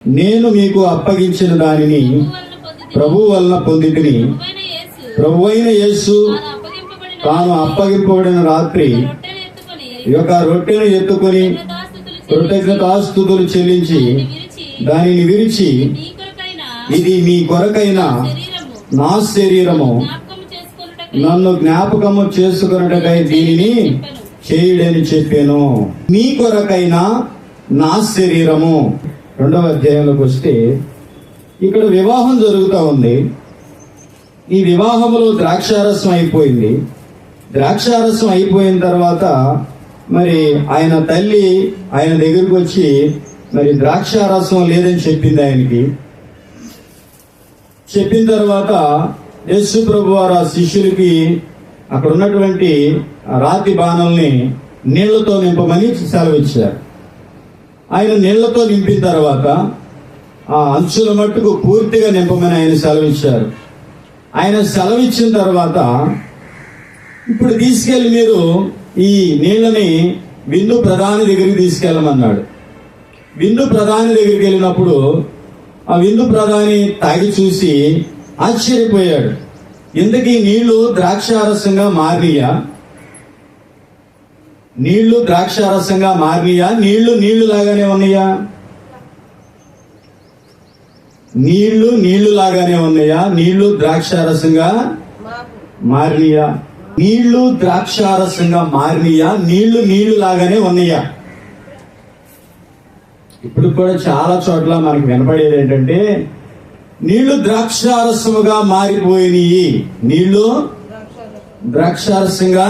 నేను మీకు అప్పగించిన దానిని ప్రభువు వలన పొందితిని. ప్రభువైన యేసు తాను అప్పగింపబడిన రాత్రి ఈ యొక్క రొట్టెను ఎత్తుకొని కృతజ్ఞతాస్తుతులు చెల్లించి దానిని విరిచి, ఇది మీ కొరకైన నా శరీరము, నన్ను జ్ఞాపకము చేసుకొనుటకై దీనిని చేయుడని చెప్పాను. మీ కొరకైన నా శరీరము. 2వ అధ్యాయంలోకి వస్తే ఇక్కడ వివాహం జరుగుతూ ఉంది. ఈ వివాహంలో ద్రాక్షారసం అయిపోయింది. ద్రాక్షారసం అయిపోయిన తర్వాత మరి ఆయన తల్లి ఆయన దగ్గరికి వచ్చి మరి ద్రాక్షారసం లేదని చెప్పింది. ఆయనకి చెప్పిన తర్వాత యేసు ప్రభు వారు ఆ శిష్యులకి అక్కడ ఉన్నటువంటి రాతి బాణల్ని నీళ్లతో నింపమని సెలవిచ్చారు. ఆయన నీళ్లతో నింపిన తర్వాత ఆ అంచుల మట్టుకు పూర్తిగా నింపమని ఆయన సెలవిచ్చారు. ఆయన సెలవిచ్చిన తర్వాత ఇప్పుడు తీసుకెళ్లి మీరు ఈ నీళ్ళని విందు ప్రధాని దగ్గరికి తీసుకెళ్ళమన్నాడు. విందు ప్రధాని దగ్గరికి వెళ్ళినప్పుడు ఆ విందు ప్రధాని తాగి చూసి ఆశ్చర్యపోయాడు. ఎందుకు నీళ్లు ద్రాక్షారసంగా మారినయా? నీళ్లు ద్రాక్షారసంగా మారినయా? నీళ్లు లాగానే ఉన్నాయా? నీళ్లు లాగానే ఉన్నాయా? నీళ్లు ద్రాక్షారసంగా మారినయా? నీళ్లు ద్రాక్షారసంగా మారినయా? నీళ్లు లాగానే ఉన్నాయా? ఇప్పుడు కూడా చాలా చోట్ల మనకు వినపడేది ఏంటంటే నీళ్లు ద్రాక్షారసముగా మారిపోయినాయి, నీళ్లు ద్రాక్షారసంగా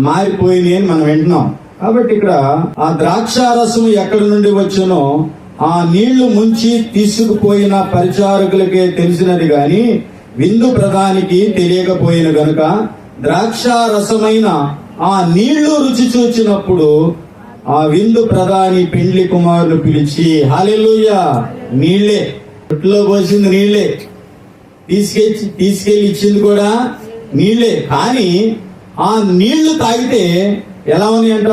మారిపోయినాయి అని మనం వింటున్నాం. కాబట్టి ఇక్కడ ఆ ద్రాక్షారసం ఎక్కడి నుండి వచ్చునో ఆ నీళ్లు ముంచి తీసుకుపోయిన పరిచారకులకే తెలిసినది గాని విందు ప్రధానికి తెలియకపోయిన గనుక ద్రాక్షారసమైన ఆ నీళ్లు రుచి చూచినప్పుడు ఆ విందు ప్రధాని పెండ్లి కుమారులు పిలిచి, హల్లెలూయా, నీళ్లే, రొట్టెలో పోసింది నీళ్లే, తీసుకెళ్లి ఇచ్చింది కూడా నీళ్లే. కానీ ఆ నీళ్లు తాగితే ఎలా ఉన్నాయంట?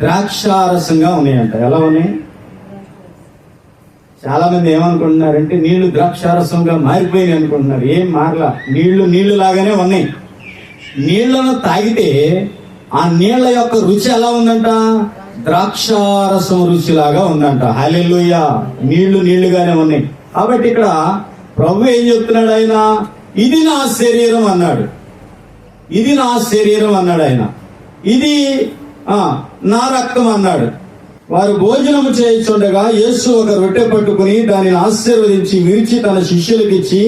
ద్రాక్షారసంగా ఉన్నాయంట. ఎలా ఉన్నాయి? చాలా మంది ఏమనుకుంటున్నారంటే నీళ్లు ద్రాక్షారసంగా మారిపోయినాయి అనుకుంటున్నారు. ఏం మారలా, నీళ్లు లాగానే ఉన్నాయి. నీళ్లను తాగితే ఆ నీళ్ల యొక్క రుచి ఎలా ఉందంట? ద్రాక్షారసం రుచిలాగా ఉందంట. హల్లెలూయా, నీళ్లుగానే ఉన్నాయి. కాబట్టి ఇక్కడ ప్రభు ఏం చెప్తున్నాడు? ఆయన ఇది నా శరీరం అన్నాడు. ఇది నా శరీరం అన్నాడు ఆయన. ఇది నా రక్తం అన్నాడు. వారు భోజనము చేయించుండగా యేసు ఒక రొట్టె పట్టుకుని దానిని ఆశీర్వదించి విరిచి తన శిష్యులకు ఇచ్చి,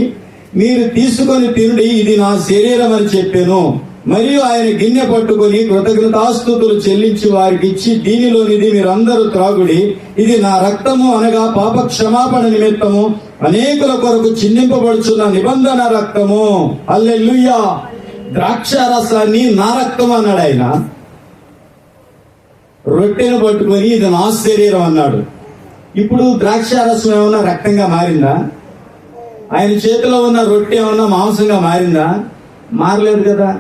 మీరు తీసుకొని తినుడి, ఇది నా శరీరం అని చెప్పాను. మరియు ఆయన గిన్నె పట్టుకుని కృతజ్ఞతాస్తుతులు చెల్లించి వారికి ఇచ్చి, దీనిలోనిది మీరందరూ త్రాగుడి, ఇది నా రక్తము, అనగా పాప క్షమాపణ నిమిత్తము అనేకుల కొరకు చిందింపబడుచున్న నిబంధన రక్తము. హల్లెలూయా. ద్రాక్షారసాన్ని నా రక్తం అన్నాడు ఆయన. రొట్టెను పట్టుకొని ఇది నా శరీరం అన్నాడు. ఇప్పుడు ద్రాక్షారసం ఏమన్నా రక్తంగా మారిందా? ఆయన చేతిలో ఉన్న రొట్టె ఏమన్నా మాంసంగా మారిందా? మారలేదు కదా.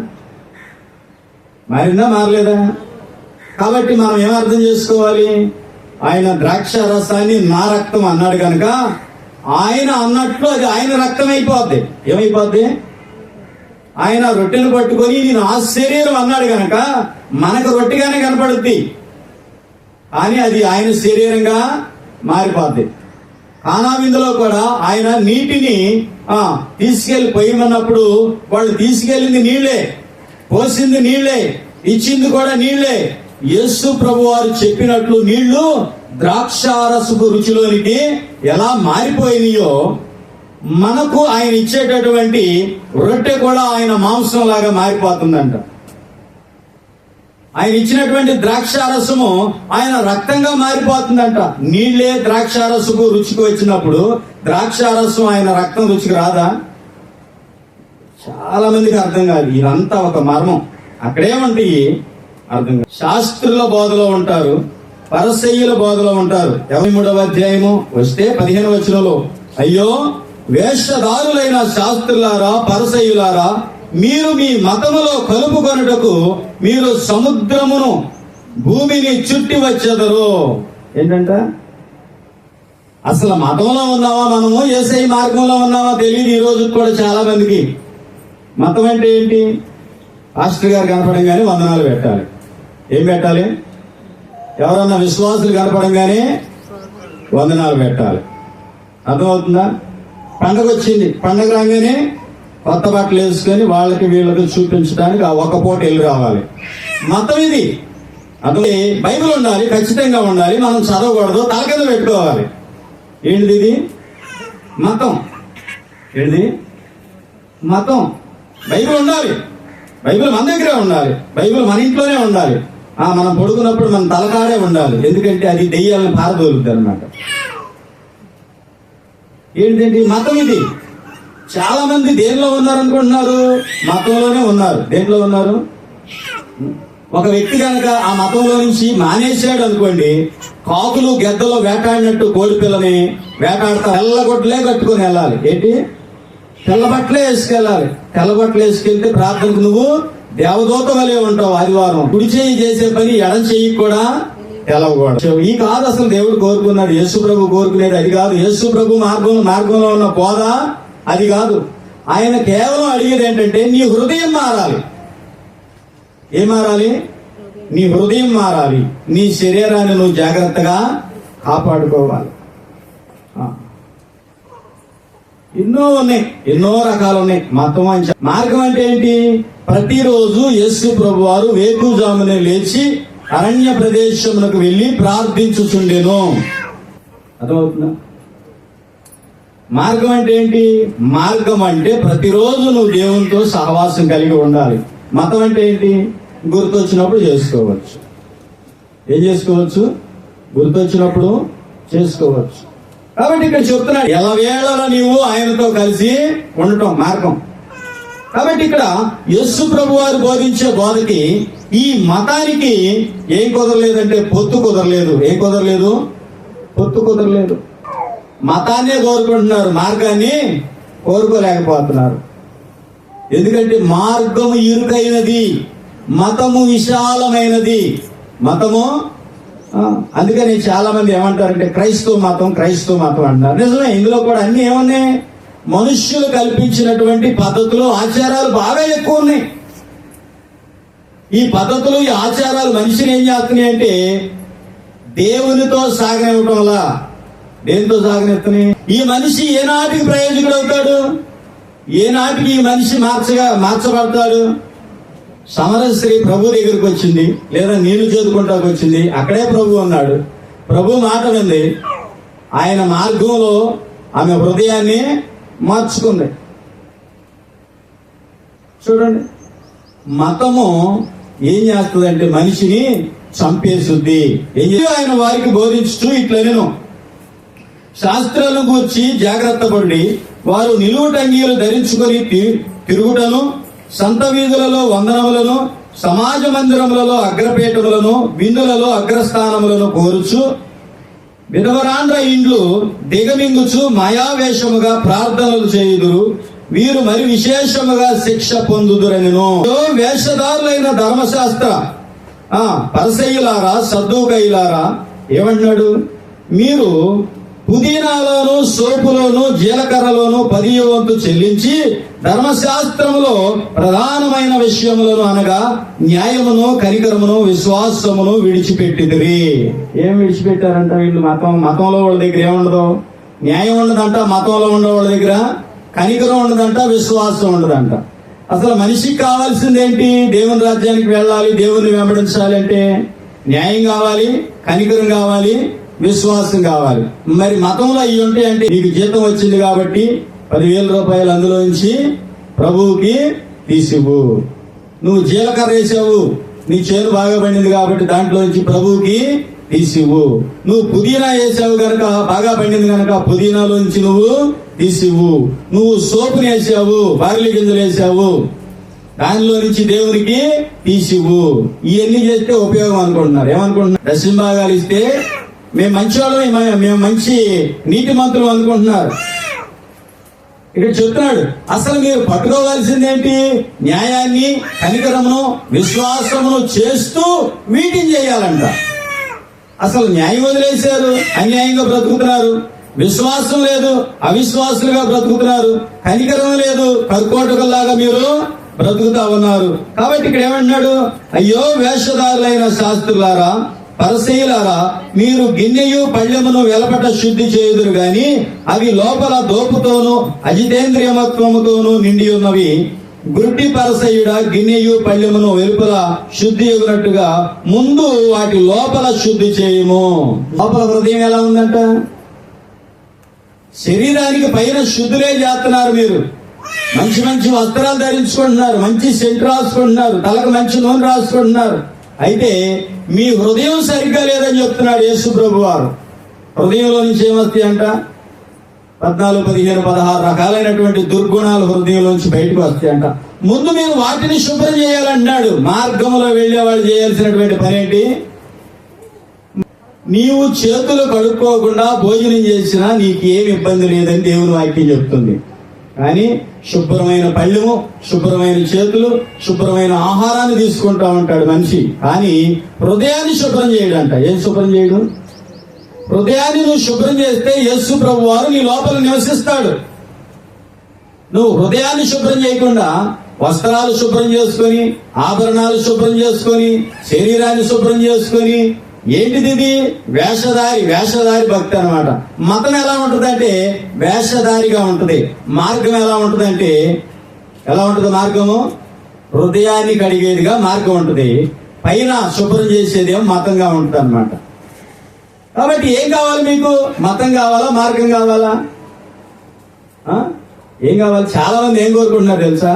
మారలేదా? కాబట్టి మనం ఏమర్థం చేసుకోవాలి? ఆయన ద్రాక్షారసాన్ని నా రక్తం అన్నాడు కనుక ఆయన అన్నట్లు అది ఆయన రక్తం అయిపోద్ది. ఏమైపోద్ది? ఆయన రొట్టెను పట్టుకొని ఇది నా శరీరం అన్నాడు కనుక మనకు రొట్టెగానే కనపడుద్ది, కానీ అది ఆయన శరీరంగా మారిపోద్ది. కానా విందులో కూడా ఆయన నీటిని తీసుకెళ్లి పోయమన్నప్పుడు వాళ్ళు తీసుకెళ్లింది నీళ్లే, పోసింది నీళ్లే, ఇచ్చింది కూడా నీళ్లే. యేసు ప్రభు వారు చెప్పినట్లు నీళ్లు ద్రాక్షారసపు రుచిలోనికి ఎలా మారిపోయినాయో మనకు ఆయన ఇచ్చేటటువంటి రొట్టె కూడా ఆయన మాంసం లాగా మారిపోతుందంట. ఆయన ఇచ్చినటువంటి ద్రాక్షారసము ఆయన రక్తంగా మారిపోతుందంట. నీళ్లే ద్రాక్షారసపు రుచికి వచ్చినప్పుడు ద్రాక్షారసం ఆయన రక్తం రుచికి రాదా? చాలా మందికి అర్థం కాదు. ఇదంతా ఒక మర్మం. అక్కడేమంటే అర్థం కాదు. శాస్త్రుల బోధలో ఉంటారు, పరిసయ్యుల బోధలో ఉంటారు. 23వ అధ్యాయము వస్తే 15వ వచనంలో, అయ్యో వేషధారులైన శాస్త్రులారా, పరిసయ్యులారా, మీరు మీ మతములో కలుపుకొనుటకు మీరు సముద్రమును భూమిని చుట్టి వచ్చెదరు. ఏంటంట? అసలు మతంలో ఉన్నావా మనము, యేసయ్య మార్గంలో ఉన్నావా తెలియదు ఈ రోజు కూడా చాలా మందికి. మతం అంటే ఏంటి? పాస్టర్ గారు కనపడంగానే వందనాలు పెట్టాలి. ఏం పెట్టాలి? ఎవరన్నా విశ్వాసులు కనపడంగానే వందనాలు పెట్టాలి. అర్థమవుతుందా? పండగ వచ్చింది, పండగ రాగానే కొత్త బట్టలు వేసుకొని వాళ్ళకి వీళ్ళకి చూపించడానికి ఆ ఒక్క పూట వెళ్ళి రావాలి. మతం ఇది. అదే బైబిల్ ఉండాలి, ఖచ్చితంగా ఉండాలి. మనం చదవకూడదు, తల కింద పెట్టుకోవాలి. ఏంటిది ఇది? మతం. ఏంటిది? మతం. బైబిల్ ఉండాలి, బైబిల్ మన దగ్గరే ఉండాలి, బైబిల్ మన ఇంట్లోనే ఉండాలి. మనం పడుకున్నప్పుడు మన తలకాడే ఉండాలి, ఎందుకంటే అది దెయ్యాలను పారదోలుద్ది అనమాట. ఏంటంటే మతం ఇది. చాలా మంది దేనిలో ఉన్నారు అనుకుంటున్నారు? మతంలోనే ఉన్నారు. దేంట్లో ఉన్నారు? ఒక వ్యక్తి కనుక ఆ మతంలో నుంచి మానేశాడు అనుకోండి, కాకులు గెద్దలో వేటాడినట్టు కోడి పిల్లని వేటాడతా తెల్లగొడ్లే కట్టుకొని వెళ్ళాలి. ఏంటి? తెల్లబట్టలే వేసుకెళ్ళాలి. తెల్లబట్టలు వేసుకెళ్తే ప్రార్థనకు నువ్వు దేవదూత వలె ఉంటావు. ఆదివారం కుడి చేయి చేసే పని ఎడం చెయ్యి కూడా తెలవకూడదు. ఈ కాదు అసలు దేవుడు కోరుకున్నాడు, యేసు ప్రభు కోరుకునేది అది కాదు. యేసు ప్రభు మార్గంలో ఉన్న బోధ అది కాదు. ఆయన కేవలం అడిగేది ఏంటంటే నీ హృదయం మారాలి. ఏం మారాలి? నీ హృదయం మారాలి. నీ శరీరాన్ని నువ్వు జాగ్రత్తగా కాపాడుకోవాలి. ఎన్నో ఉన్నాయి, ఎన్నో రకాలు ఉన్నాయి. మతం అని మార్గం అంటే ఏంటి? ప్రతిరోజు యేసు ప్రభు వారు వేకుజామునే లేచి అరణ్య ప్రదేశమునకు వెళ్లి ప్రార్థించుచుండెను. అర్థమవుతుందా? మార్గం అంటే ఏంటి? మార్గం అంటే ప్రతిరోజు నువ్వు దేవునితో సహవాసం కలిగి ఉండాలి. మతం అంటే ఏంటి? గుర్తొచ్చినప్పుడు చేసుకోవచ్చు. ఏం చేసుకోవచ్చు? గుర్తొచ్చినప్పుడు చేసుకోవచ్చు. కాబట్టి ఇక్కడ చెప్తున్నాడు ఎలవేళలా నీవు ఆయనతో కలిసి ఉండటం మార్గం. కాబట్టి ఇక్కడ యేసు ప్రభు వారు బోధించే బోధకి ఈ మతానికి ఏం కుదరలేదంటే పొత్తు కుదరలేదు. ఏం కుదరలేదు? పొత్తు కుదరలేదు. మతాన్నే కోరుకుంటున్నారు, మార్గాన్ని కోరుకోలేకపోతున్నారు. ఎందుకంటే మార్గము ఇరుకైనది, మతము విశాలమైనది. మతము అందుకని చాలా మంది ఏమంటారంటే క్రైస్తవ మతం అంటారు. నిజమే, ఇందులో కూడా అన్ని ఏమున్నాయి? మనుష్యులు కల్పించినటువంటి పద్ధతులు, ఆచారాలు బాగా ఎక్కువ ఉన్నాయి. ఈ పద్ధతులు, ఈ ఆచారాలు మనిషిని ఏం చేస్తున్నాయి అంటే దేవునితో సాగనివ్వటం వల్ల. దేనితో సాగనిస్తున్నాయి? ఈ మనిషి ఏనాటికి ప్రయోజకుడు అవుతాడు? ఏనాటికి ఈ మనిషి మార్చబడతాడు? సమరశ్రీ ప్రభు దగ్గరికి వచ్చింది, లేదా నీళ్లు చేదుకుంటాకు వచ్చింది, అక్కడే ప్రభు ఉన్నాడు. ప్రభు మాట వింది, ఆయన మార్గంలో ఆమె హృదయాన్ని మార్చుకుంది. చూడండి, మతము ఏం చేస్తుందంటే మనిషిని చంపేస్తుంది. ఆయన వారికి బోధించు ఇట్లా నేను శాస్త్రాలను గూర్చి జాగ్రత్త పడి వారు నిలువుటంగీలు ధరించుకొని తిరుగుటను, సంత వీధులలో వందనములను, సమాజ మందిరములలో అగ్రపీఠములను, విందులలో అగ్రస్థానములను కోరుచు విధవరాండ్ర ఇండ్లు దిగమింగుచు మాయావేషముగా ప్రార్థనలు చేయుదురు. వీరు మరి విశేషముగా శిక్ష పొందుదురనెను. వేషధారులైన ధర్మశాస్త్ర పరిసయ్యులారా, సద్దూకయ్యులారా, ఏమంటున్నాడు? మీరు పుదీనాలోను, సోపులోను, జీలకర్రలోను 10వ వంతు చెల్లించి ధర్మశాస్త్రములో ప్రధానమైన విషయములను అనగా న్యాయమును, కనికరమును, విశ్వాసమును విడిచిపెట్టిదిరి. ఏం విడిచిపెట్టారంట వీళ్ళు? మతంలో వాళ్ళ దగ్గర ఏముండదు? న్యాయం ఉండదంట. మతంలో ఉండే వాళ్ళ దగ్గర కనికరం ఉండదంట, విశ్వాసం ఉండదంట. అసలు మనిషికి కావాల్సింది ఏంటి? దేవుని రాజ్యానికి వెళ్ళాలి, దేవుని వెంబడించాలి అంటే న్యాయం కావాలి, కనికరం కావాలి, విశ్వాసం కావాలి. మరి మతంలో అవి ఉంటాయి అంటే నీకు జీతం వచ్చింది కాబట్టి 10,000 రూపాయలు అందులో నుంచి ప్రభువుకి తీసివు. నువ్వు జీలకర్ర వేసావు, నీ చేను బాగా పండింది కాబట్టి దాంట్లో నుంచి ప్రభువుకి తీసివు. నువ్వు పుదీనా వేసావు గనక, బాగా పండింది గనక పుదీనాలోంచి నువ్వు తీసివు. నువ్వు సోపుని వేసావు, బార్లీ గింజలు వేసావు, దానిలో నుంచి దేవునికి తీసివు. ఇవన్నీ చేస్తే ఉపయోగం అనుకుంటున్నారు. ఏమనుకుంటున్నారు? దశంభాగాలు ఇస్తే మేము మంచివాళ్ళం, మేము మంచి నీతి మంత్రులు అనుకుంటున్నారు. ఇక్కడ చెప్తున్నాడు అసలు మీరు పట్టుకోవాల్సిందేంటి? న్యాయాన్ని, కనికరమును, విశ్వాసమును చేస్తూ వీటిని చేయాలంట. అసలు న్యాయం వదిలేశారు, అన్యాయంగా బ్రతుకుతున్నారు. విశ్వాసం లేదు, అవిశ్వాసులుగా బ్రతుకుతున్నారు. కనికరం లేదు, కర్కోటకుల్లాగా మీరు బ్రతుకుతా ఉన్నారు. కాబట్టి ఇక్కడ ఏమంటున్నాడు? అయ్యో వేషధారులైన శాస్త్రులారా, పరిసయ్యులారా, మీరు గిన్నెయు పళ్ళెమును వెలపట శుద్ధి చేయుదురు గాని అవి లోపల దోపుతోనూ అజితేంద్రియమత్వముతోనూ నిండి ఉన్నవి. గుడ్డి పరిసయ్యుడా, గిన్నెయు పళ్ళెమును వెలుపల శుద్ధి ఎగునట్టుగా ముందు వాటి లోపల శుద్ధి చేయుము. లోపల హృదయం ఎలా ఉందంట? శరీరానికి పైన శుద్ధులే చేస్తున్నారు. మీరు మంచి మంచి వస్త్రాలు ధరించుకుంటున్నారు, మంచి సెంట్ రాసుకుంటున్నారు, తలకు మంచి నూనె రాసుకుంటున్నారు. అయితే మీ హృదయం సరిగ్గా లేదని చెప్తున్నాడు యేసు ప్రభు వారు. హృదయంలో నుంచి ఏమొస్తాయి అంట? 14, 15, 16 రకాలైనటువంటి దుర్గుణాలు హృదయంలోంచి బయటకు వస్తాయంట. ముందు మీరు వాటిని శుభ్రం చేయాలన్నాడు. మార్గంలో వెళ్లే వాళ్ళు చేయాల్సినటువంటి పని ఏంటి? నీవు చేతులు కడుక్కోకుండా భోజనం చేసినా నీకేం ఇబ్బంది లేదని దేవుని వాక్యం చెప్తుంది. కానీ శుభ్రమైన పళ్ళెము, శుభ్రమైన చేతులు, శుభ్రమైన ఆహారాన్ని తీసుకుంటా ఉంటాడు మనిషి. కానీ హృదయాన్ని శుభ్రం చేయడంట. ఏం శుభ్రం చేయడు? హృదయాన్ని నువ్వు శుభ్రం చేస్తే యేసు ప్రభు వారు నీ లోపల నివసిస్తాడు. నువ్వు హృదయాన్ని శుభ్రం చేయకుండా వస్త్రాలు శుభ్రం చేసుకొని, ఆభరణాలు శుభ్రం చేసుకొని, శరీరాన్ని శుభ్రం చేసుకొని, ఏంటిది ఇది? వేషధారి భక్తి అన్నమాట. మతం ఎలా ఉంటుందంటే వేషధారిగా ఉంటుంది. మార్గం ఎలా ఉంటుందంటే, ఎలా ఉంటుంది మార్గము? హృదయాన్ని కడిగేదిగా మార్గం ఉంటుంది, పైన శుభ్రం చేసేదేమో మతంగా ఉంటుంది అన్నమాట. కాబట్టి ఏం కావాలి మీకు? మతం కావాలా, మార్గం కావాలా? ఏం కావాలి? చాలా మంది ఏం కోరుకుంటున్నారు తెలుసా?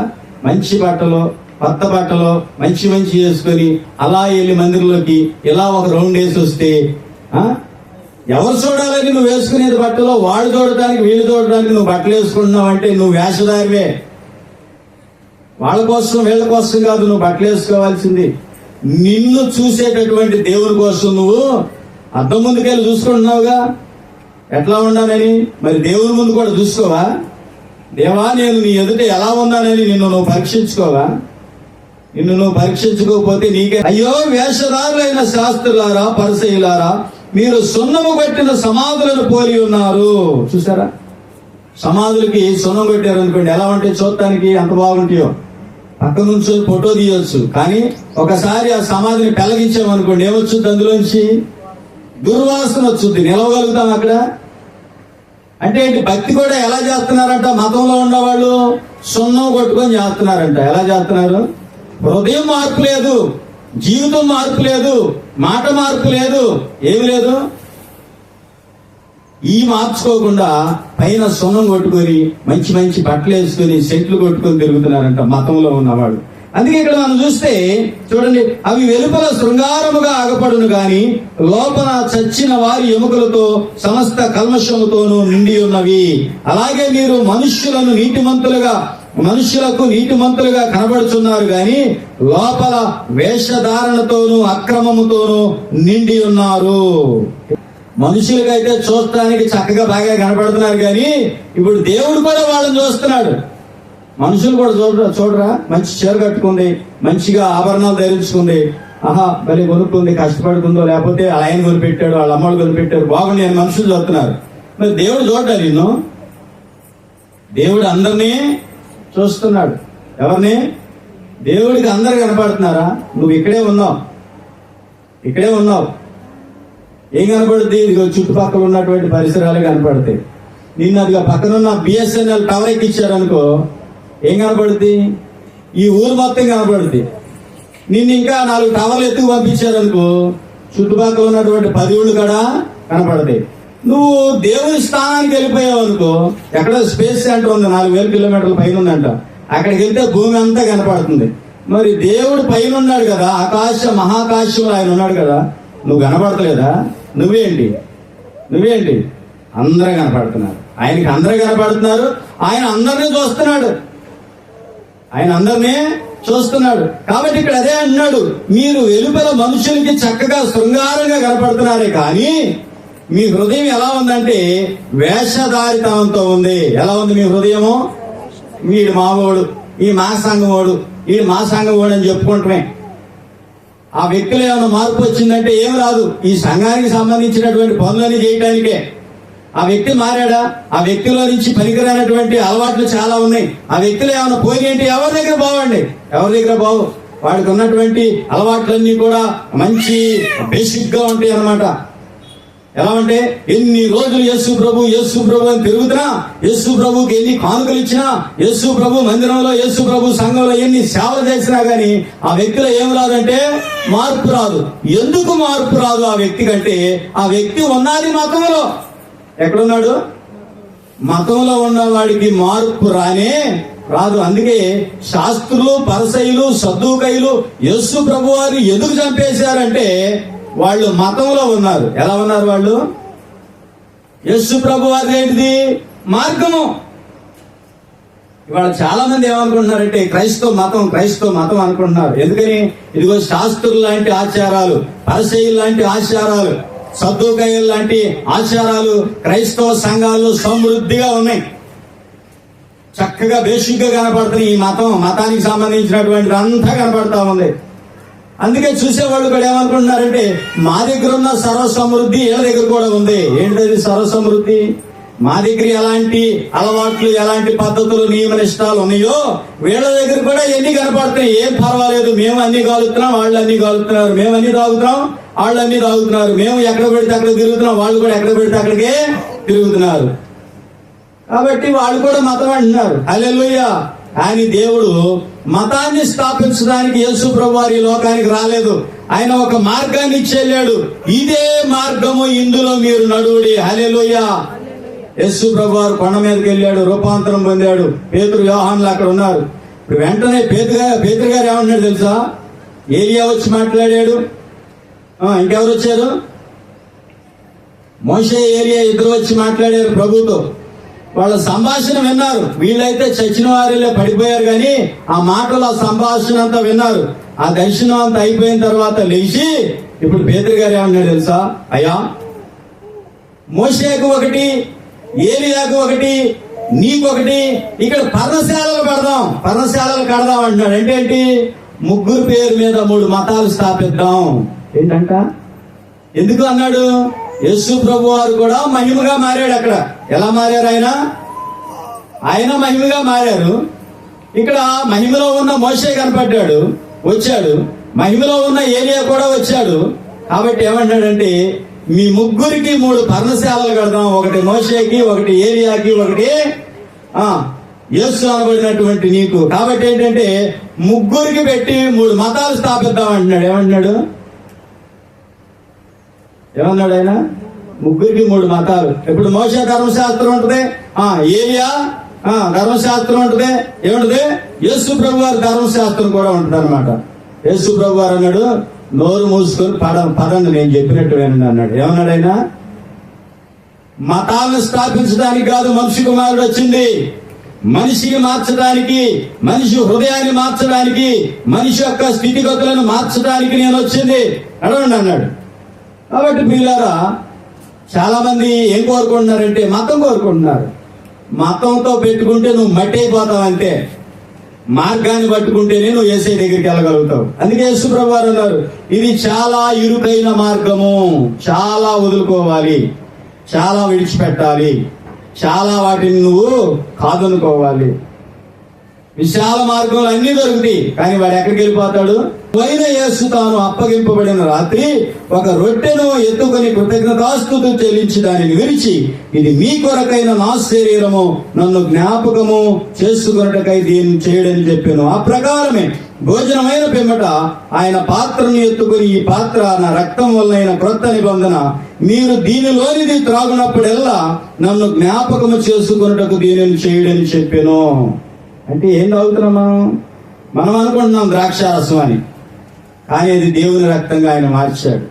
మంచి బట్టలు, కొత్త బట్టలు మంచి మంచి వేసుకొని అలా వెళ్ళి మందిరంలోకి ఇలా ఒక రౌండ్ వేసి వస్తే ఎవరు చూడాలని నువ్వు వేసుకునేది బట్టలో? వాడు చూడటానికి, వీళ్ళు చూడటానికి నువ్వు బట్టలు వేసుకుంటున్నావు అంటే నువ్వు వేషధారివే. వాళ్ళ కోసం వీళ్ళ కోసం కాదు నువ్వు బట్టలు వేసుకోవాల్సింది. నిన్ను చూసేటటువంటి దేవుని కోసం నువ్వు అద్దం ముందుకెళ్ళి చూసుకుంటున్నావుగా ఎట్లా ఉన్నానని. మరి దేవుని ముందు కూడా చూసుకోవా? దేవా, నేను నీ ఎదుట ఎలా ఉన్నానని నిన్ను నువ్వు పరీక్షించుకోవా? నిన్ను నువ్వు పరీక్షించుకోకపోతే నీకే అయ్యో వేషధారులైన శాస్త్రులారా, పరిసయ్యులారా, మీరు సున్నము కొట్టిన సమాధులను పోలి ఉన్నారు. చూసారా? సమాధులకి సున్నం కొట్టారు అనుకోండి, ఎలా ఉంటాయి చూడటానికి? అంత బాగుంటాయో. పక్క నుంచి ఫోటో తీయొచ్చు, కానీ ఒకసారి ఆ సమాధిని పెళ్లగించామనుకోండి, ఏమొచ్చుద్ది? అందులోంచి దుర్వాసన వచ్చుద్ది. నిలవగలుగుతాం అక్కడ? అంటే ఏంటి? భక్తి కూడా ఎలా చేస్తున్నారంట? మతంలో ఉన్నవాళ్ళు సున్నం కొట్టుకొని చేస్తున్నారంట. ఎలా చేస్తున్నారు? హృదయం మార్పు లేదు, జీవితం మార్పు లేదు, మాట మార్పు లేదు, ఏమి లేదు. ఈ మార్చుకోకుండా పైన సున్నం కొట్టుకొని మంచి మంచి బట్టలు వేసుకొని సెంట్లు కొట్టుకొని తిరుగుతున్నారంట మతంలో ఉన్నవాడు. అందుకే ఇక్కడ మనం చూస్తే చూడండి, అవి వెలుపల శృంగారముగా అగపడును గాని లోపల చచ్చిన వారి ఎముకలతో సమస్త కల్మషముతోనూ నిండి ఉన్నవి. అలాగే మీరు మనుష్యులకు నీతిమంతులుగా కనబడుచున్నారు గాని లోపల వేషధారణతోనూ అక్రమముతోనూ నిండి ఉన్నారు. మనుషులకైతే చూడటానికి చక్కగా బాగా కనబడుతున్నారు కానీ ఇప్పుడు దేవుడు కూడా వాళ్ళని చూస్తున్నాడు. మనుషులు కూడా చూడరా, మంచి చీర కట్టుకుంది, మంచిగా ఆభరణాలు ధరించుకుంది, ఆహా భలే కొనుక్కుంది, కష్టపడుతుందో, లేకపోతే ఆయన కొనిపెట్టాడు, వాళ్ళ అమ్మడు కొనిపెట్టారు, బాగుంది అని మనుషులు చూస్తున్నారు. మరి దేవుడు చూడ్డా నిన్ను? దేవుడు అందరినీ చూస్తున్నాడు. ఎవరిని? దేవుడికి అందరు కనపడుతున్నారా? నువ్వు ఇక్కడే ఉన్నావు. ఏం కనపడుద్ది? ఇదిగో చుట్టుపక్కల ఉన్నటువంటి పరిసరాలే కనపడతాయి. నిన్ను అదిగా పక్కనున్న BSNL టవర్ ఎక్కిచ్చారనుకో, ఏం కనపడుద్ది? ఈ ఊరు మొత్తం కనపడుద్ది. నిన్ను ఇంకా 4 టవర్లు ఎత్తుకు పంపించారనుకో, చుట్టుపక్కల ఉన్నటువంటి 10 ఊళ్ళు కూడా కనపడతాయి. నువ్వు దేవుని స్థానానికి వెళ్ళిపోయావు అనుకో, ఎక్కడ స్పేస్ సెంటర్ ఉంది, 4000 కిలోమీటర్ల పైన ఉందంట, అక్కడికి వెళ్తే భూమి అంతా కనపడుతుంది. మరి దేవుడు పైన ఉన్నాడు కదా, మహాకాశంలో ఆయన ఉన్నాడు కదా, నువ్వు కనపడతలేదా? నువ్వేంటి? అందరూ కనపడుతున్నారు. ఆయనకి అందరూ కనపడుతున్నారు. ఆయన అందరినీ చూస్తున్నాడు. కాబట్టి ఇక్కడ అదే అన్నాడు, మీరు వెలుపల మనుషులకి చక్కగా శృంగారంగా కనపడుతున్నారే కానీ మీ హృదయం ఎలా ఉందంటే వేషధారితనంతో ఉంది. ఎలా ఉంది మీ హృదయము? వీడు మావోడు, ఈ మా సంఘమోడు, వీడు మా సంఘమోడు అని చెప్పుకుంటున్నాయి. ఆ వ్యక్తిలో ఏమైనా మార్పు వచ్చిందంటే ఏం రాదు. ఈ సంఘానికి సంబంధించినటువంటి పనులని చేయడానికే. ఆ వ్యక్తి మారాడా? ఆ వ్యక్తిలో నుంచి పనికిరానటువంటి అలవాట్లు చాలా ఉన్నాయి. ఆ వ్యక్తిలో ఏమైనా పోయినేంటి? ఎవరి దగ్గర బావండి, ఎవరి దగ్గర బావు. వాడికి ఉన్నటువంటి అలవాట్లన్నీ కూడా మంచి బేసిక్ గా ఉంటాయి అన్నమాట. ఎలా అంటే ఎన్ని రోజులు యేసు ప్రభు అని తిరుగుతున్నా, యేసు ప్రభుకి ఎన్ని కానుకలు ఇచ్చినా, యేసు ప్రభు మందిరంలో, యేసు ప్రభు సంఘంలో ఎన్ని సేవలు చేసినా గానీ ఆ వ్యక్తిలో ఏం రాదంటే మార్పు రాదు. ఎందుకు మార్పు రాదు ఆ వ్యక్తి కంటే? ఆ వ్యక్తి ఉన్నది మతంలో. ఎక్కడున్నాడు? మతంలో ఉన్న వాడికి మార్పు రాదు. అందుకే శాస్త్రులు, పరిసయ్యులు, సద్దూకయ్యులు యేసు ప్రభు వారిని ఎందుకు చంపేశారంటే వాళ్ళు మతంలో ఉన్నారు. ఎలా ఉన్నారు వాళ్ళు? యేసు ప్రభు వారి ఏంటిది? మార్గము. ఇవాళ చాలా మంది ఏమనుకుంటున్నారంటే క్రైస్తవ మతం అనుకుంటున్నారు. ఎందుకని? ఇదిగో శాస్త్రులు లాంటి ఆచారాలు, పరిసయ్యులు లాంటి ఆచారాలు, సద్దూకయ్యులు లాంటి ఆచారాలు క్రైస్తవ సంఘాలు సమృద్ధిగా ఉన్నాయి. చక్కగా బేసిక్ గా కనపడుతున్నాయి. ఈ మతానికి సంబంధించినటువంటి అంతా కనపడతా ఉంది. అందుకే చూసేవాళ్ళు కూడా ఏమనుకుంటున్నారంటే మా దగ్గర ఉన్న సర్వసమృద్ధి వీళ్ళ దగ్గర కూడా ఉంది. ఏంటది సర్వసమృద్ధి? మా దగ్గర ఎలాంటి అలవాట్లు, ఎలాంటి పద్ధతులు, నియమ నిష్టాలు ఉన్నాయో వీళ్ళ దగ్గర కూడా ఎన్ని కనపడుతున్నాయి. ఏం పర్వాలేదు, మేము అన్ని కాలుతున్నాం, వాళ్ళు అన్ని కాలుతున్నారు. మేము అన్ని తాగుతున్నాం, వాళ్ళు అన్ని తాగుతున్నారు. మేము ఎక్కడ పెడితే అక్కడ తిరుగుతున్నాం, వాళ్ళు కూడా ఎక్కడ పెడితే అక్కడికే తిరుగుతున్నారు. కాబట్టి వాళ్ళు కూడా మతం అంటున్నారు. హల్లెలూయా. కానీ దేవుడు మతాన్ని స్థాపించడానికి యేసు ప్రభు వారి లోకానికి రాలేదు. ఆయన ఒక మార్గాన్ని ఇచ్చెళ్ళాడు. ఇదే మార్గము, ఇందులో మీరు నడువుడి. హల్లెలూయా. యేసు ప్రభు వారు కొండ మీదకి వెళ్ళాడు, రూపాంతరం పొందాడు. పేతురు, యోహానులు అక్కడ ఉన్నారు. ఇప్పుడు వెంటనే పేతురు గారు ఏమన్నాడు తెలుసా? ఏలియా వచ్చి మాట్లాడాడు. ఇంకెవరు వచ్చారు? మోషే, ఏలియా ఇద్దరు వచ్చి మాట్లాడారు ప్రభుతో. వాళ్ళ సంభాషణ విన్నారు. వీళ్ళైతే చచ్చిన వారిలో పడిపోయారు కానీ ఆ మాటలు, ఆ సంభాషణ అంతా విన్నారు. ఆ దర్శనం అంతా అయిపోయిన తర్వాత లేచి ఇప్పుడు పేతురు గారు ఏమన్నాడు తెలుసా? అయ్యా, మోషేకు ఒకటి, ఏలియాకు ఒకటి, నీకొకటి, ఇక్కడ పర్ణశాలలు కడదాం అంటున్నాడు. ఏంటి? ముగ్గురు పేరు మీద 3 మతాలు స్థాపిద్దాం. ఏంటంట? ఎందుకు అన్నాడు? యేసు ప్రభు వారు కూడా మహిమగా మారాడు. అక్కడ ఎలా మారారు? ఆయన మహిమగా మారారు. ఇక్కడ మహిమలో ఉన్న మోషే కనపడ్డాడు, వచ్చాడు. మహిమలో ఉన్న ఏలియా కూడా వచ్చాడు. కాబట్టి ఏమంటాడంటే మీ ముగ్గురికి 3 పర్ణశాలలు కడదాం. ఒకటి మోషేకి, ఒకటి ఏలియాకి, ఒకటి యేసు అనబడినటువంటి నీకు. కాబట్టి ఏంటంటే ముగ్గురికి పెట్టి 3 మతాలు స్థాపిద్దాం అంటున్నాడు. ఏమన్నాడు ఆయన? ముగ్గురికి 3 మతాలు. ఇప్పుడు మోషే ధర్మశాస్త్రం ఉంటుంది, ఏలియా ధర్మశాస్త్రం ఉంటుంది. ఏముంటది? యేసు ప్రభు వారి ధర్మశాస్త్రం కూడా ఉంటుంది అనమాట. యేసు ప్రభు వారు అన్నాడు, నోరు మూసుకొని పదండి, నేను చెప్పినట్టు వినండి అన్నాడు. ఏమన్నాడు ఆయన? మతాలను స్థాపించడానికి కాదు మనిషి కుమారుడు వచ్చింది. మనిషిని మార్చడానికి, మనిషి హృదయాన్ని మార్చడానికి, మనిషి యొక్క స్థితిగతులను మార్చడానికి నేను వచ్చింది నడవండి అన్నాడు. కాబట్టి ప్రియులారా, చాలా మంది ఏం కోరుకుంటున్నారంటే మతం కోరుకుంటున్నారు. మతంతో పెట్టుకుంటే నువ్వు మట్టి అయిపోతావు అంతే. మార్గాన్ని పట్టుకుంటేనే నువ్వు యేసయ్య దగ్గరికి వెళ్ళగలుగుతావు. అందుకే యేసు ప్రభువు వారు అన్నారు, ఇది చాలా ఇరుకైన మార్గము, చాలా వదులుకోవాలి, చాలా విడిచిపెట్టాలి, చాలా వాటిని నువ్వు కాదనుకోవాలి. విశాల మార్గంలో అన్ని దొరుకుతాయి, కానీ వాడు ఎక్కడికి వెళ్ళిపోతాడు? పోయిన యేసు తాను అప్పగింపబడిన రాత్రి ఒక రొట్టెను ఎత్తుకొని కృతజ్ఞతాస్తుతులు చెల్లించి దానిని విరిచి, ఇది మీ కొరకైన నా శరీరము, నన్ను జ్ఞాపకము చేసుకున్నటకై దీన్ని చేయడని చెప్పాను. ఆ ప్రకారమే భోజనమైన పిమ్మట ఆయన పాత్రను ఎత్తుకుని, ఈ పాత్ర నా రక్తం వలన క్రొత్త నిబంధన, మీరు దీనిలోనిది త్రాగునప్పుడెల్లా నన్ను జ్ఞాపకము చేసుకున్నటకు దీనిని చేయడని చెప్పాను. అంటే ఏం తాగుతున్నాం మనం అనుకుంటున్నాం ద్రాక్షారసం అని, కానీ అది దేవుని రక్తంగా ఆయన మార్చాడు.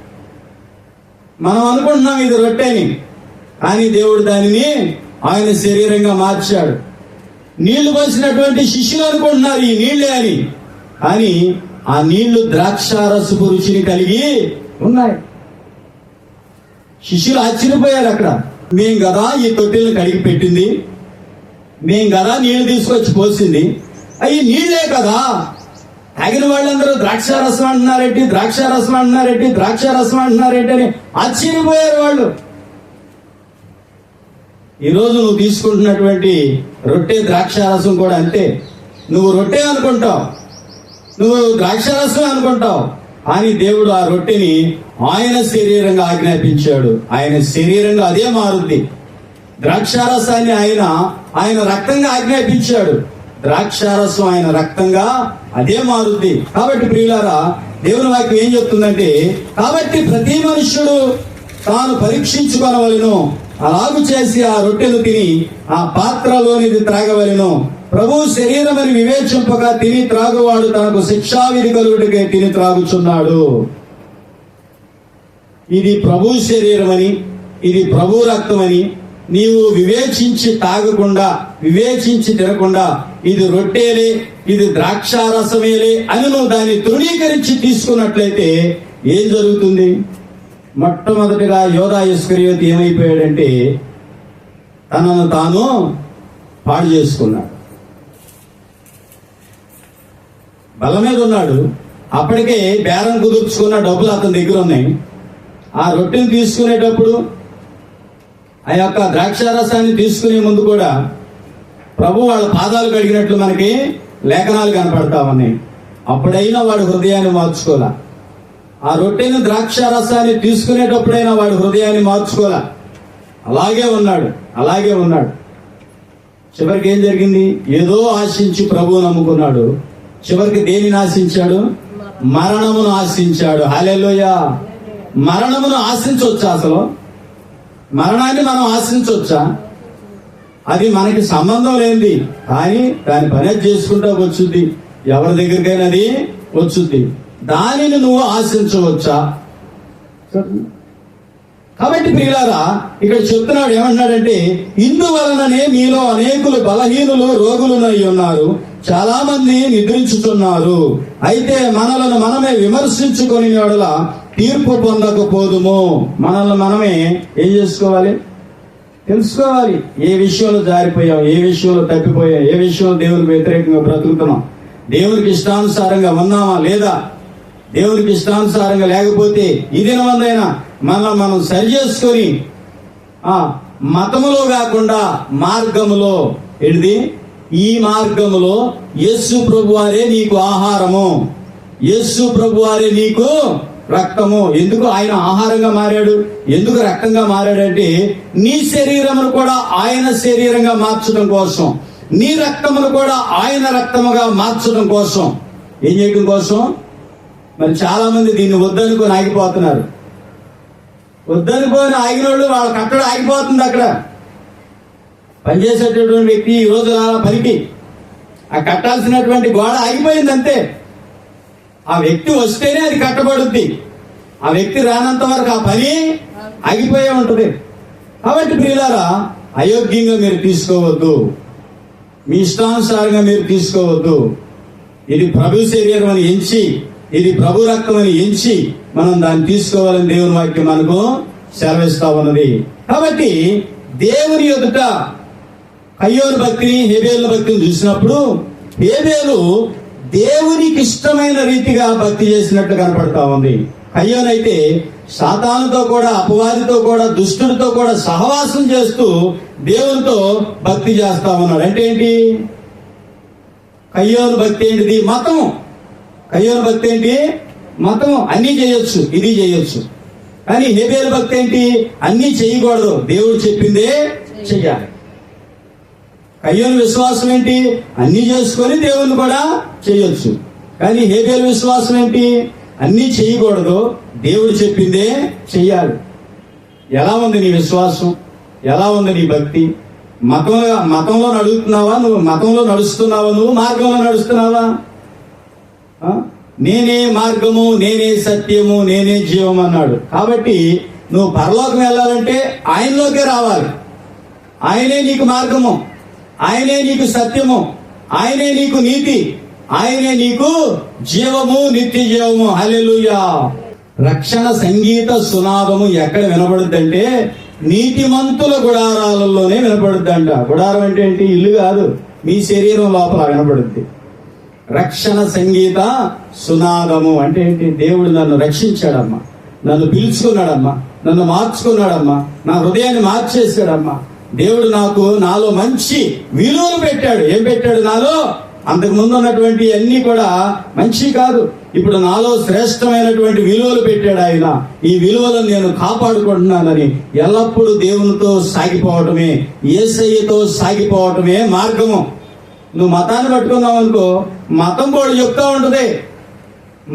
మనం అనుకుంటున్నాం ఇది రొట్టెని, కానీ దేవుడు దానిని ఆయన శరీరంగా మార్చాడు. నీళ్లు పోసినటువంటి శిష్యులు అనుకుంటున్నారు ఈ నీళ్లే అని, కానీ ఆ నీళ్లు ద్రాక్షారసపు రుచిని కలిగి ఉన్నాయి. శిష్యులు ఆశ్చర్యపోయారు. అక్కడ మేం కదా ఈ తొట్టెలను కడిగి పెట్టింది, మేం కదా నీళ్లు తీసుకొచ్చి పోసింది, అవి నీళ్లే కదా, తాగిన వాళ్ళందరూ ద్రాక్షారసం అంటున్నారేంటి అని ఆశ్చర్యపోయారు వాళ్ళు. ఈరోజు నువ్వు తీసుకుంటున్నటువంటి రొట్టె ద్రాక్షారసం కూడా అంతే. నువ్వు రొట్టె అనుకుంటావు, నువ్వు ద్రాక్షారసం అనుకుంటావు, కానీ దేవుడు ఆ రొట్టెని ఆయన శరీరంగా ఆజ్ఞాపించాడు. ఆయన శరీరంగా అదే మారుద్ది. ద్రాక్షారసాన్ని ఆయన రక్తంగా ఆజ్ఞాపించాడు. ద్రాక్షారసం ఆయన రక్తంగా అదే మారుద్ది. కాబట్టి ప్రియులారా, దేవుని వాక్యం ఏం చెప్తుందంటే, కాబట్టి ప్రతి మనుష్యుడు తాను పరీక్షించుకొనవలెను, అలాగు చేసి ఆ రొట్టెను తిని ఆ పాత్రలోనిది త్రాగవలెను. ప్రభు శరీరమని వివేచింపక తిని త్రాగువాడు తనకు శిక్షావిధి కలుగుటకే తిని త్రాగుచున్నాడు. ఇది ప్రభు శరీరమని, ఇది ప్రభు రక్తమని నీవు వివేచించి తాగకుండా, వివేచించి తినకుండా ఇది రొట్టెలే, ఇది ద్రాక్షారసమేలే అని నువ్వు దాన్ని తృణీకరించి తీసుకున్నట్లయితే ఏం జరుగుతుంది? మొట్టమొదటిగా యోధా ఇస్కరియోతు ఏమైపోయాడంటే తనను తాను పాడు చేసుకున్నాడు. బల మీద ఉన్నాడు, అప్పటికే బేరం కుదుర్చుకున్న డబ్బులు అతని దగ్గర ఉన్నాయి. ఆ రొట్టెని తీసుకునేటప్పుడు, ఆ యొక్క ద్రాక్షారసాన్ని తీసుకునే ముందు కూడా ప్రభు వాళ్ళ పాదాలు కడిగినట్లు మనకి లేఖనాలు కనపడతా ఉన్నాయి. అప్పుడైనా వాడు హృదయాన్ని మార్చుకోలే. ఆ రొట్టెని ద్రాక్షారసాన్ని తీసుకునేటప్పుడైనా వాడు హృదయాన్ని మార్చుకోలే. అలాగే ఉన్నాడు. చివరికి ఏం జరిగింది? ఏదో ఆశించి ప్రభువు నమ్ముకున్నాడు. చివరికి దేనిని ఆశించాడు? మరణమును ఆశించాడు. హల్లెలూయా. మరణమును ఆశించవచ్చా? అసలు మరణాన్ని మనం ఆశించవచ్చా? అది మనకి సంబంధం లేనిది, కానీ దాని పని చేసుకుంటా వచ్చుద్ది. ఎవరి దగ్గరికైనా అది వచ్చుద్ది. దానిని నువ్వు ఆశించవచ్చా? కాబట్టి ప్రియులారా, ఇక్కడ చెప్తున్నాడు, ఏమంటున్నాడంటే, ఇందువలననే మీలో అనేకులు బలహీనులు రోగులునై ఉన్నారు, చాలా మంది నిద్రించుతున్నారు. అయితే మనలను మనమే విమర్శించుకొని యెడల తీర్పు పొందకపోదుము. మనల్ని మనమే ఏం చేసుకోవాలి? తెలుసుకోవాలి. ఏ విషయంలో జారిపోయాం, ఏ విషయంలో తప్పిపోయాం, ఏ విషయంలో దేవునికి వ్యతిరేకంగా బ్రతుకుతున్నాం, దేవునికి ఇష్టానుసారంగా ఉన్నామా లేదా? దేవునికి ఇష్టానుసారంగా లేకపోతే ఈ దినమందైనా మనం సరి చేసుకొని మతములో కాకుండా మార్గములో, ఈ మార్గములో యేసు ప్రభువారే నీకు ఆహారము, యేసు ప్రభువారే నీకు రక్తము. ఎందుకు ఆయన ఆహారంగా మారాడు, ఎందుకు రక్తంగా మారాడంటే నీ శరీరమును కూడా ఆయన శరీరంగా మార్చడం కోసం, నీ రక్తమును కూడా ఆయన రక్తముగా మార్చడం కోసం. ఏం చేయడం కోసం? మరి చాలా మంది దీన్ని వద్దనుకొని ఆగిపోతున్నారు. వద్దనుకొని ఆగిన వాళ్ళు వాళ్ళ కట్టడం ఆగిపోతుంది. అక్కడ పనిచేసేటటువంటి వ్యక్తి ఈ రోజు పనికి ఆ కట్టాల్సినటువంటి గోడ ఆగిపోయింది అంతే. ఆ వ్యక్తి వస్తేనే అది కట్టబడుద్ది. ఆ వ్యక్తి రానంత వరకు ఆ పని ఆగిపోయే ఉంటుంది. కాబట్టి ప్రియులారా, అయోగ్యంగా మీరు తీసుకోవద్దు, మీ ఇష్టానుసారంగా మీరు తీసుకోవద్దు. ఇది ప్రభు శరీరం అని ఎంచి, ఇది ప్రభు రక్తం అని ఎంచి మనం దాన్ని తీసుకోవాలని దేవుని వాక్యం మనకు సెలవిస్తా ఉన్నది. కాబట్టి దేవుని ఎదుట కయ్యోను భక్తిని, హేబేలు భక్తిని చూసినప్పుడు హేబేలు దేవునికి ఇష్టమైన రీతిగా భక్తి చేసినట్లు కనపడతా ఉంది. కయ్యోనైతే సాతానుతో కూడా, అపవాదితో కూడా, దుష్టుడితో కూడా సహవాసం చేస్తూ దేవునితో భక్తి చేస్తా ఉన్నాడు. అంటే ఏంటి? కయ్యోను భక్తి ఏంటిది? మతము. కయ్యోను భక్తి ఏంటి? మతము. అన్నీ చేయొచ్చు, ఇది చేయొచ్చు. కానీ హేబేలు భక్తి ఏంటి? అన్నీ చేయకూడదు, దేవుడు చెప్పిందే చెయ్యాలి. కయ్యోను విశ్వాసం ఏంటి? అన్ని చేసుకొని దేవుని కూడా చేయొచ్చు. కానీ హేబేలు విశ్వాసం ఏంటి? అన్ని చేయకూడదు, దేవుడు చెప్పిందే చెయ్యాలి. ఎలా ఉంది నీ విశ్వాసం? ఎలా ఉంది నీ భక్తి? మతంలో నడుస్తున్నావా? నువ్వు మతంలో నడుస్తున్నావా? నువ్వు మార్గంలో నడుస్తున్నావా? నేనే మార్గము, నేనే సత్యము, నేనే జీవం అన్నాడు. కాబట్టి నువ్వు పరలోకం వెళ్ళాలంటే ఆయనలోకే రావాలి. ఆయనే నీకు మార్గము, ఆయనే నీకు సత్యము, ఆయనే నీకు నీతి, ఆయనే నీకు జీవము, నిత్య జీవము. హల్లెలూయా. రక్షణ సంగీత సునాదము ఎక్కడ వినబడుద్దంటే నీతిమంతుల గుడారాలలోనే వినపడుద్దంట. గుడారం అంటే ఏంటి? ఇల్లు కాదు, మీ శరీరం లోపల వినపడుద్ది. రక్షణ సంగీత సునాదము అంటే ఏంటి? దేవుడు నన్ను రక్షించాడమ్మా, నన్ను పిలుచుకున్నాడమ్మా, నన్ను మార్చుకున్నాడమ్మా, నా హృదయాన్ని మార్చేశాడమ్మా, దేవుడు నాలో మంచి విలువలు పెట్టాడు. ఏం పెట్టాడు నాలో? అంతకు ముందు ఉన్నటువంటి అన్ని కూడా మంచి కాదు, ఇప్పుడు నాలో శ్రేష్టమైనటువంటి విలువలు పెట్టాడు ఆయన. ఈ విలువలను నేను కాపాడుకుంటున్నానని ఎల్లప్పుడూ దేవునితో సాగిపోవటమే, యేసయ్యతో సాగిపోవటమే మార్గము. నువ్వు మతాన్ని పట్టుకున్నావు అనుకో, మతం కూడా చెప్తా ఉంటది.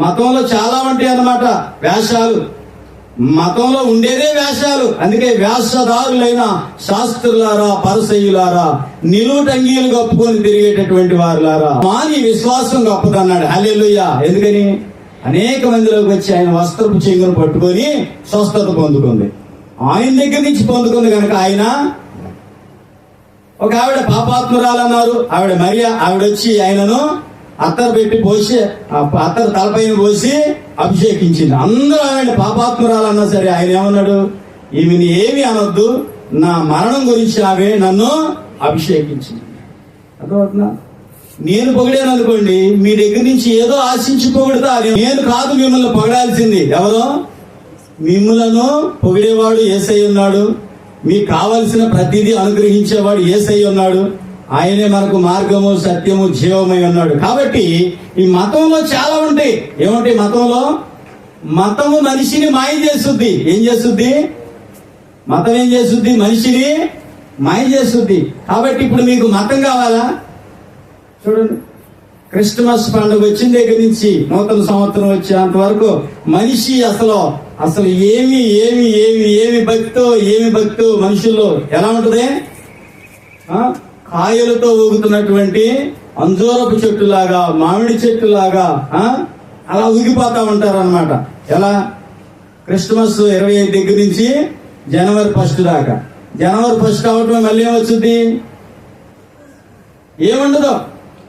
మతంలో చాలా ఉంటాయి అన్నమాట వేషాలు. మతంలో ఉండేదే వేషాలు. అందుకే వేషధారులైన శాస్త్రులారా, పరిసయ్యులారా, నిలువుటంగీలు కప్పుకొని తిరిగేటటువంటి వారులారా, మాని విశ్వాసం గొప్పదన్నాడు. హల్లెలూయా. ఎందుకని? అనేక మందిలోకి వచ్చి ఆయన వస్త్రపు చెంగును పట్టుకొని స్వస్థత పొందుకుంది. ఆయన దగ్గర నుంచి పొందుకుంది కనుక ఆయన. ఒక ఆవిడ పాపాత్మురాలన్నారు, ఆవిడ మరియా. ఆవిడ వచ్చి ఆయనను అత్తరు పెట్టి పోసి, అత్తరు తలపైన పోసి అభిషేకించింది. అందరూ ఆవిడ పాపాత్మురాలన్నా సరే ఆయన ఏమన్నాడు? ఈమెని ఏమి అనొద్దు, నా మరణం గురించి ఆమె నన్ను అభిషేకించింది. అర్థమవుతుందా? నేను పొగిడాను అనుకోండి, మీ దగ్గర నుంచి ఏదో ఆశించి పొగుడుతా. నేను కాదు మిమ్మల్ని పొగడాల్సింది. ఎవరో? మిమ్మలను పొగిడేవాడు యేసయ్య ఉన్నాడు. మీకు కావలసిన ప్రతిదీ అనుగ్రహించేవాడు యేసయ్య ఉన్నాడు. ఆయనే మనకు మార్గము, సత్యము, జీవమై ఉన్నాడు. కాబట్టి ఈ మతంలో చాలా ఉంటాయి. ఏముంటాయి మతంలో? మతము మనిషిని మాయ చేస్తుంది. ఏం చేస్తుంది? మతం ఏం చేస్తుంది? మనిషిని మాయ చేస్తుంది. కాబట్టి ఇప్పుడు మీకు మతం కావాలా? చూడండి, క్రిస్మస్ పండుగ వచ్చిన దగ్గర నుంచి నూతన సంవత్సరం వచ్చేంత వరకు మనిషి అసలు ఏమి భక్తో మనుషుల్లో ఎలా ఉంటుంది? కాయలతో ఊగుతున్నటువంటి అంజూరపు చెట్టులాగా, మామిడి చెట్టులాగా అలా ఊగిపోతా ఉంటారు అన్నమాట. ఎలా? క్రిస్మస్ 25 దగ్గర నుంచి జనవరి 1 దాకా. జనవరి 1 అవటం మళ్ళీ ఏమొచ్చుద్ది? ఏముండదు.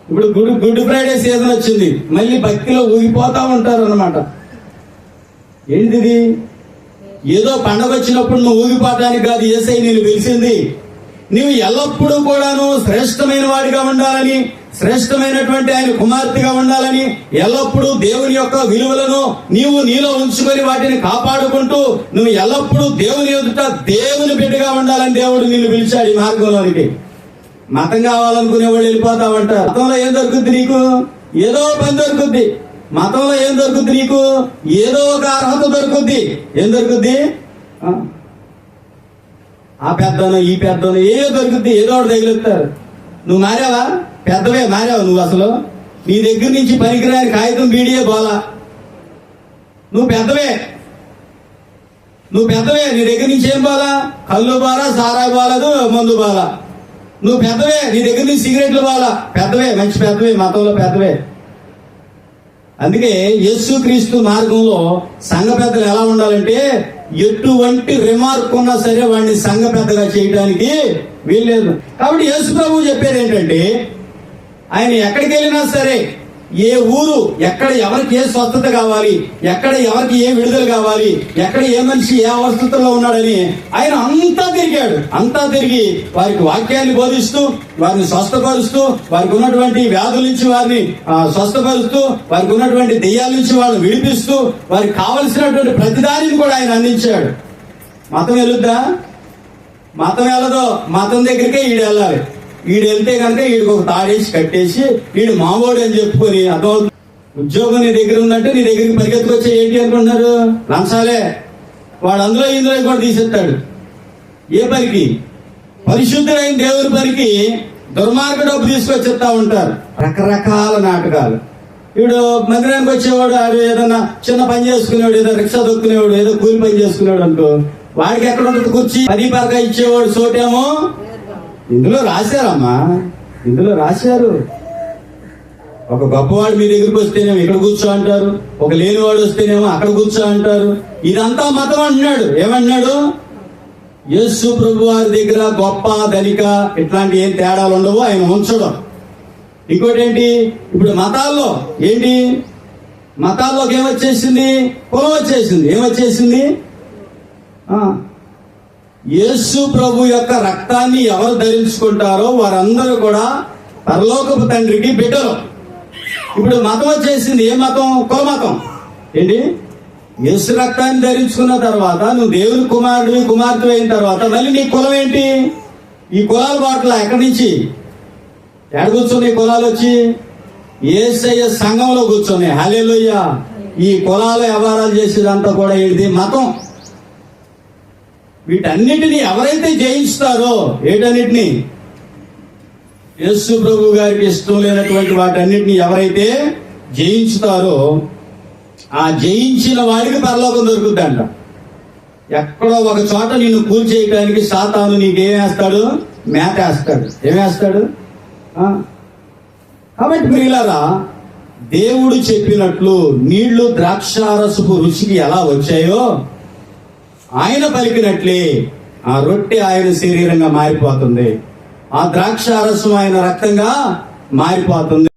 ఇప్పుడు గుడ్ ఫ్రైడే సీజన్ వచ్చింది, మళ్ళీ భక్తిలో ఊగిపోతా ఉంటారు అన్నమాట. ఏంటిది? ఏదో పండగ వచ్చినప్పుడు నువ్వు ఊగిపోవటానికి కాదు యేసయ్య నేను పిలిచింది. నీవు ఎల్లప్పుడూ కూడాను శ్రేష్టమైన వాడిగా ఉండాలని, శ్రేష్టమైనటువంటి ఆయన కుమార్తెగా ఉండాలని, ఎల్లప్పుడూ దేవుని యొక్క విలువలను నీలో ఉంచుకొని వాటిని కాపాడుకుంటూ నువ్వు ఎల్లప్పుడూ దేవుని ఎదుట దేవుని బిడ్డగా ఉండాలని దేవుడు నిన్ను పిలిచాడు ఈ మార్గంలోనికి. మతం కావాలనుకునే వాళ్ళు వెళ్ళిపోతా ఉంటారు. మతంలో ఏం దొరుకుద్ది నీకు? ఏదో పని దొరుకుద్ది. మతంలో ఏం దొరుకుద్ది నీకు? ఏదో ఒక అర్హత దొరుకుద్ది. ఏం దొరుకుద్ది? ఆ పెద్దను, ఈ పెద్దను, ఏదో దొరుకుద్ది. ఏదో ఒకటి తగిలిస్తారు. నువ్వు మారావా? పెద్దవే మారావు. నువ్వు అసలు నీ దగ్గర నుంచి పనికిరాని కాగితం బీడియే బోలా. నువ్వు పెద్దవే. నీ దగ్గర నుంచి ఏం బోలా? కళ్ళు బాలా, సారాయి బాలదు, మందు బాలా. నువ్వు పెద్దవే. నీ దగ్గర నుంచి సిగరెట్లు బాలా. పెద్దవే, మంచి పెద్దవే, మతంలో పెద్దవే. అందుకే యేసుక్రీస్తు మార్గంలో సంఘ పెద్దలు ఎలా ఉండాలంటే, ఎటువంటి రిమార్క్ ఉన్నా సరే వాడిని సంఘ పెద్దగా చేయడానికి వీల్లేదు. కాబట్టి యేసు ప్రభువు చెప్పేది ఏంటంటే, ఆయన ఎక్కడికి వెళ్ళినా సరే, ఏ ఊరు, ఎక్కడ ఎవరికి ఏ స్వస్థత కావాలి, ఎక్కడ ఎవరికి ఏ విడుదల కావాలి, ఎక్కడ ఏ మనిషి ఏ అవస్థలో ఉన్నాడని ఆయన అంతా తిరిగి వారికి వాక్యాన్ని బోధిస్తూ, వారిని స్వస్థపరుస్తూ, వారికి ఉన్నటువంటి వ్యాధుల నుంచి వారిని స్వస్థపరుస్తూ, వారికి ఉన్నటువంటి దెయ్యాల నుంచి వాళ్ళని విడిపిస్తూ, వారికి కావలసినటువంటి ప్రతిదానిని కూడా ఆయన అందించాడు. మతం వెళుద్దా? మతం వెళ్ళదో. మతం దగ్గరికే ఈడు వెళ్ళాలి. వీడు వెళ్తే కనుక వీడికి ఒక తాడేసి కట్టేసి వీడు మామూడు అని చెప్పుకొని, అర్థం ఉద్యోగం నీ దగ్గర ఉందంటే నీ దగ్గరికి పరిగెత్తుకొచ్చే ఏంటి అనుకుంటున్నారు? లంచాలే. వాడు ఇందులో కూడా తీసేస్తాడు. ఏ పనికి? పరిశుద్ధుడైన దేవుని పనికి దుర్మార్గ డబ్బు తీసుకొచ్చేస్తా ఉంటారు. రకరకాల నాటకాలు. వీడు మందిరానికి వచ్చేవాడు, ఆడు ఏదన్నా చిన్న పని చేసుకునేవాడు, ఏదో రిక్షా దొక్కునేవాడు, ఏదో కూలి పని చేసుకునేవాడు అనుకో, వాడికి ఎక్కడ ఉంటుంది కుర్చీ? 10 పరక ఇచ్చేవాడు చోటేమో ఇందులో రాశారమ్మా, ఇందులో రాశారు. ఒక గొప్పవాడు మీ దగ్గరికి వస్తేనేమో ఇక్కడ కూర్చో అంటారు, ఒక లేనివాడు వస్తేనేమో అక్కడ కూర్చో అంటారు. ఇదంతా మతం అంటున్నాడు. ఏమన్నాడు? యేసు ప్రభు వారి దగ్గర గొప్ప ధనిక ఇట్లాంటి ఏం తేడాలు ఉండవు, ఆయన ఉంచడం. ఇంకోటి ఏంటి? ఇప్పుడు మతాల్లో ఏంటి? మతాల్లోకి ఏమొచ్చేసింది? కులం వచ్చేసింది. ఏమొచ్చేసింది? యేసు ప్రభు యొక్క రక్తాన్ని ఎవరు ధరించుకుంటారో వారందరూ కూడా పరలోకపు తండ్రికి బిడ్డలు. ఇప్పుడు మతం వచ్చేసింది. ఏ మతం? కుల మతం. ఏంటి? యేసు రక్తాన్ని ధరించుకున్న తర్వాత నువ్వు దేవుని కుమారుడివి, కుమార్తె అయిన తర్వాత మళ్ళీ నీ కులం ఏంటి? ఈ కులాల బాటల ఎక్కడి నుంచి ఎక్కడ కూర్చున్నాయి కులాలు వచ్చి? యేసయ్య సంఘంలో కూర్చున్నాయి. హల్లెలూయా. ఈ కులాల వ్యవహారాలు చేసేదంతా కూడా ఇది మతం. వీటన్నిటిని ఎవరైతే జయించుతారో, ఏటన్నిటిని? యేసు ప్రభు గారికి ఇష్టం లేనటువంటి వాటన్నిటిని ఎవరైతే జయించుతారో ఆ జయించిన వాడికి పరలోకం దొరుకుతుందంట. ఎక్కడో ఒక చోట నిన్ను కూల్చేయడానికి సాతాను నీకేమేస్తాడు? మేత వేస్తాడు. ఏమేస్తాడు? కాబట్టి ప్రియులారా, దేవుడు చెప్పినట్లు నీళ్లు ద్రాక్షారసపు రుచికి ఎలా వచ్చాయో ఆయన పలికినట్లే ఆ రొట్టె ఆయన శరీరంగా మారిపోతుంది, ఆ ద్రాక్షారసం ఆయన రక్తంగా మారిపోతుంది.